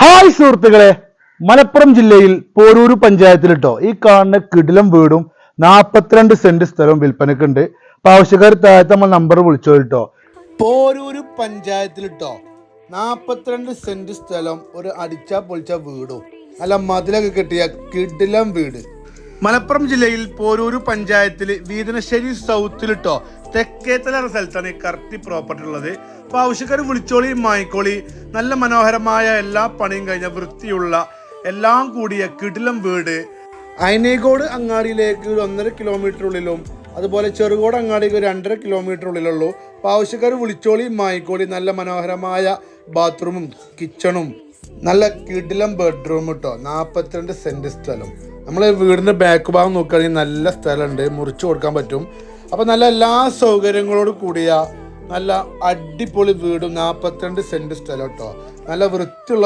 Hi സുഹൃത്തുക്കളെ, മലപ്പുറം ജില്ലയിൽ പോരൂർ പഞ്ചായത്തിലിട്ടോ ഈ കാണുന്ന കിടിലം വീടും 42 സെന്റ് സ്ഥലവും വിൽപ്പനക്കുണ്ട്. അപ്പൊ ആവശ്യക്കാർ താഴത്തെ നമ്മൾ നമ്പർ വിളിച്ചോട്ടോ. പോരൂര് പഞ്ചായത്തിലിട്ടോ 42 സെന്റ് സ്ഥലം, ഒരു അടിച്ച പൊളിച്ച വീടും നല്ല മതിലൊക്കെ കെട്ടിയ കിടിലം വീട്. മലപ്പുറം ജില്ലയിൽ പോരൂര് പഞ്ചായത്തിൽ വീതനശ്ശേരി സൗത്തിലിട്ടോ തെക്കേത്തല സ്ഥലത്താണ് ഈ കറക്റ്റ് പ്രോപ്പർട്ടി ഉള്ളത്. അപ്പോൾ ആവശ്യക്കാർ വിളിച്ചോളി, മായിക്കോളി. നല്ല മനോഹരമായ എല്ലാ പണിയും കഴിഞ്ഞ വൃത്തിയുള്ള എല്ലാം കൂടിയ കിടിലം വീട്. അയനേക്കോട് അങ്ങാടിയിലേക്ക് ഒരു 1.5 കിലോമീറ്റർ ഉള്ളിലും അതുപോലെ ചെറുകോട് അങ്ങാടിക്ക് 2.5 കിലോമീറ്റർ ഉള്ളിലുള്ളൂ. അപ്പോൾ ആവശ്യക്കാർ വിളിച്ചോളി, മായിക്കോളി. നല്ല മനോഹരമായ ബാത്റൂമും കിച്ചണും നല്ല കിടിലം ബെഡ്റൂം കേട്ടോ. 42 സെന്റ് സ്ഥലം. നമ്മൾ വീടിൻ്റെ ബാക്ക് ഭാഗം നോക്കുകയാണെങ്കിൽ നല്ല സ്ഥലമുണ്ട്, മുറിച്ച് കൊടുക്കാൻ പറ്റും. അപ്പോൾ നല്ല എല്ലാ സൗകര്യങ്ങളോട് കൂടിയ നല്ല അടിപൊളി വീടും 42 സെന്റ് സ്ഥലം കേട്ടോ. നല്ല വൃത്തിയുള്ള